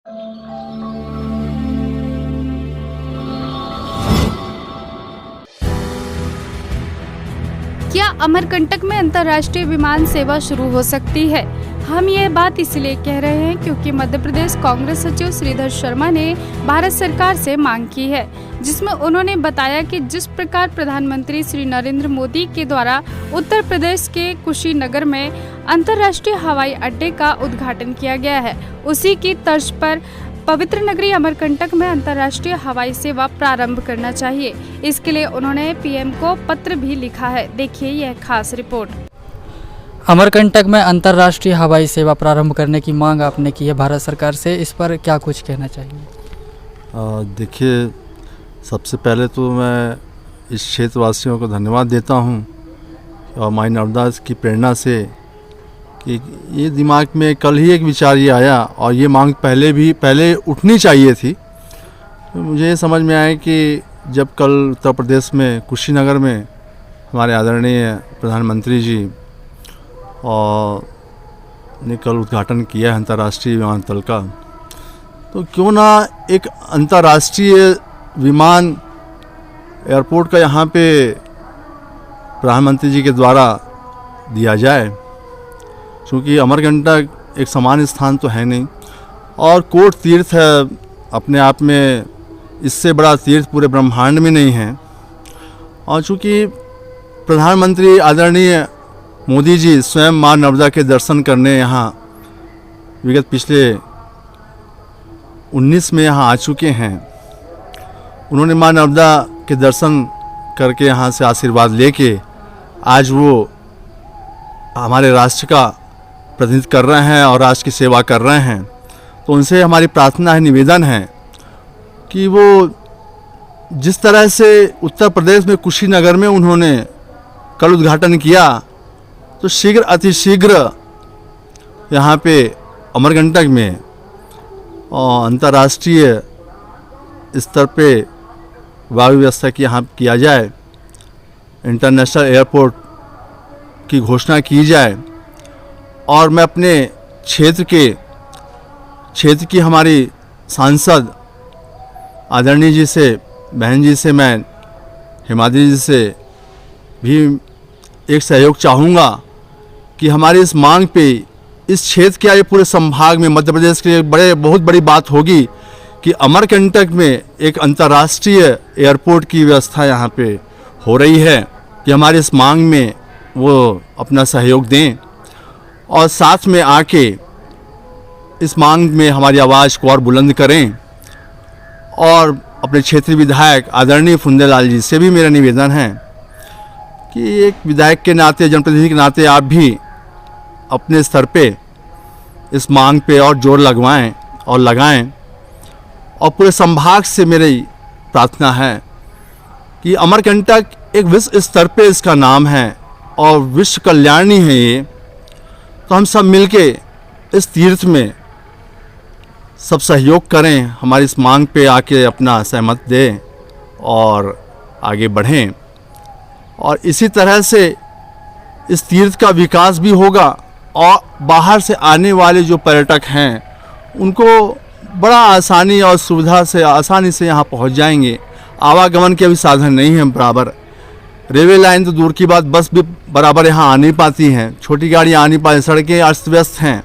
क्या अमरकंटक में अंतर्राष्ट्रीय विमान सेवा शुरू हो सकती है? हम ये बात इसलिए कह रहे हैं क्योंकि मध्य प्रदेश कांग्रेस सचिव श्रीधर शर्मा ने भारत सरकार से मांग की है, जिसमें उन्होंने बताया कि जिस प्रकार प्रधानमंत्री श्री नरेंद्र मोदी के द्वारा उत्तर प्रदेश के कुशीनगर में अंतर्राष्ट्रीय हवाई अड्डे का उद्घाटन किया गया है, उसी की तर्ज पर पवित्र नगरी अमरकंटक में अंतर्राष्ट्रीय हवाई सेवा प्रारंभ करना चाहिए। इसके लिए उन्होंने पीएम को पत्र भी लिखा है। देखिए यह खास रिपोर्ट। अमरकंटक में अंतर्राष्ट्रीय हवाई सेवा प्रारंभ करने की मांग आपने की है भारत सरकार से, इस पर क्या कुछ कहना चाहिए? देखिए, सबसे पहले तो मैं इस क्षेत्रवासियों को धन्यवाद देता हूं और माई नर्मदा की प्रेरणा से कि ये दिमाग में कल ही एक विचार ये आया और ये मांग पहले उठनी चाहिए थी। तो मुझे ये समझ में आया कि जब कल उत्तर प्रदेश में कुशीनगर में हमारे आदरणीय प्रधानमंत्री जी और ने कल उद्घाटन किया है अंतर्राष्ट्रीय विमानतल का, तो क्यों ना एक अंतर्राष्ट्रीय विमान एयरपोर्ट का यहाँ पे प्रधानमंत्री जी के द्वारा दिया जाए, क्योंकि अमरकंटक एक सामान्य स्थान तो है नहीं और कोट तीर्थ है अपने आप में, इससे बड़ा तीर्थ पूरे ब्रह्मांड में नहीं है। और चूँकि प्रधानमंत्री आदरणीय मोदी जी स्वयं माँ नर्मदा के दर्शन करने यहाँ विगत पिछले 19 में यहाँ आ चुके हैं, उन्होंने माँ नर्मदा के दर्शन करके यहाँ से आशीर्वाद लेके आज वो हमारे राष्ट्र का प्रतिनिधित्व कर रहे हैं और राष्ट्र की सेवा कर रहे हैं। तो उनसे हमारी प्रार्थना है, निवेदन है कि वो जिस तरह से उत्तर प्रदेश में कुशीनगर में उन्होंने कल उद्घाटन किया, तो शीघ्र अतिशीघ्र यहाँ पे अमरकंटक में अंतर्राष्ट्रीय स्तर पे वायु व्यवस्था की यहाँ किया जाए, इंटरनेशनल एयरपोर्ट की घोषणा की जाए। और मैं अपने क्षेत्र की हमारी सांसद आदरणीय जी से, बहन जी से, मैं हिमाद्री जी से भी एक सहयोग चाहूँगा कि हमारी इस मांग पे इस क्षेत्र के आगे पूरे संभाग में मध्य प्रदेश के लिए बहुत बड़ी बात होगी कि अमरकंटक में एक अंतर्राष्ट्रीय एयरपोर्ट की व्यवस्था यहाँ पे हो रही है, कि हमारी इस मांग में वो अपना सहयोग दें और साथ में आके इस मांग में हमारी आवाज़ को और बुलंद करें। और अपने क्षेत्रीय विधायक आदरणीय फुंदेलाल जी से भी मेरा निवेदन है कि एक विधायक के नाते, जनप्रतिनिधि के नाते आप भी अपने स्तर पे इस मांग पे और जोर लगवाएं और लगाएं। और पूरे संभाग से मेरी प्रार्थना है कि अमरकंटक एक विश्व स्तर पे इसका नाम है और विश्व कल्याणी है ये, तो हम सब मिलके इस तीर्थ में सब सहयोग करें, हमारी इस मांग पे आके अपना सहमत दें और आगे बढ़ें। और इसी तरह से इस तीर्थ का विकास भी होगा और बाहर से आने वाले जो पर्यटक हैं उनको बड़ा आसानी और सुविधा से आसानी से यहाँ पहुँच जाएंगे। आवागमन के भी साधन नहीं हैं बराबर, रेलवे लाइन तो दूर की बात, बस भी बराबर यहाँ आ नहीं पाती हैं, छोटी गाड़ियाँ आ नहीं पाती, सड़कें अस्त व्यस्त हैं।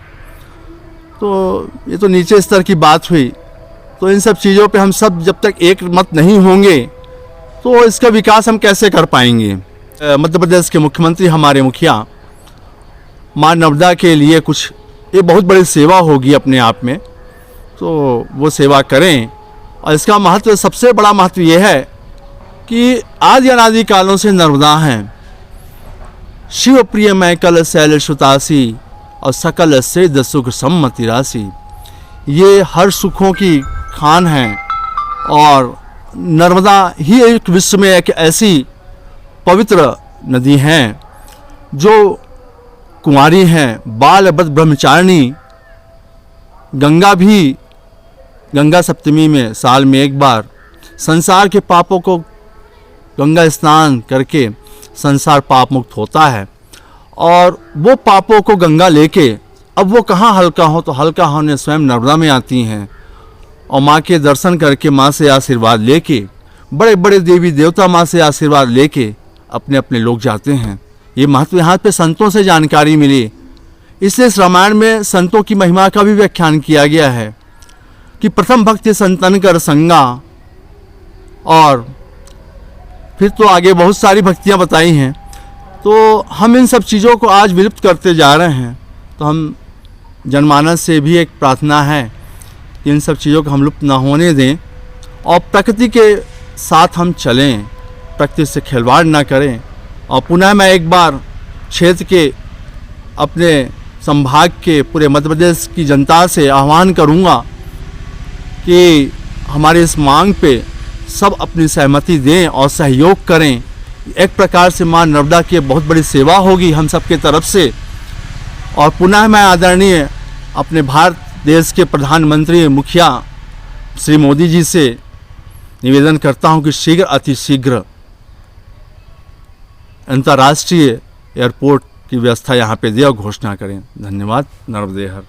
तो ये तो नीचे स्तर की बात हुई। तो इन सब चीज़ों पे हम सब जब तक एक मत नहीं होंगे तो इसका विकास हम कैसे कर पाएंगे। मध्य प्रदेश के मुख्यमंत्री, हमारे मुखिया, माँ नर्मदा के लिए कुछ ये बहुत बड़ी सेवा होगी अपने आप में, तो वो सेवा करें। और इसका महत्व, सबसे बड़ा महत्व ये है कि आदि अनादि कालों से नर्मदा हैं, शिव प्रिय मैकल शैल सुतासी और सकल सिद्ध सुख सम्मति राशि। ये हर सुखों की खान है और नर्मदा ही एक विश्व में एक ऐसी पवित्र नदी हैं जो कुंवारी हैं, बाल बद ब्रह्मचारिणी। गंगा सप्तमी में साल में एक बार संसार के पापों को गंगा स्नान करके संसार पाप मुक्त होता है। और वो पापों को गंगा लेके अब वो कहाँ हल्का हो, तो हल्का होने स्वयं नर्मदा में आती हैं और माँ के दर्शन करके माँ से आशीर्वाद लेके, बड़े बड़े देवी देवता माँ से आशीर्वाद लेके अपने अपने लोग जाते हैं। ये महत्व यहाँ पे संतों से जानकारी मिली। इसलिए इस रामायण में संतों की महिमा का भी व्याख्यान किया गया है कि प्रथम भक्ति संतन कर संगा, और फिर तो आगे बहुत सारी भक्तियाँ बताई हैं। तो हम इन सब चीज़ों को आज विलुप्त करते जा रहे हैं। तो हम जनमानस से भी एक प्रार्थना है कि इन सब चीज़ों को हम लुप्त ना होने दें और प्रकृति के साथ हम चलें, प्रकृति से खिलवाड़ ना करें। और पुनः मैं एक बार क्षेत्र के, अपने संभाग के, पूरे मध्य प्रदेश की जनता से आह्वान करूंगा कि हमारे इस मांग पे सब अपनी सहमति दें और सहयोग करें। एक प्रकार से माँ नर्मदा की बहुत बड़ी सेवा होगी हम सब के तरफ से। और पुनः मैं आदरणीय अपने भारत देश के प्रधानमंत्री मुखिया श्री मोदी जी से निवेदन करता हूं कि शीघ्र अतिशीघ्र अंतर्राष्ट्रीय एयरपोर्ट की व्यवस्था यहाँ पे दे और घोषणा करें। धन्यवाद। नर्मदे हर।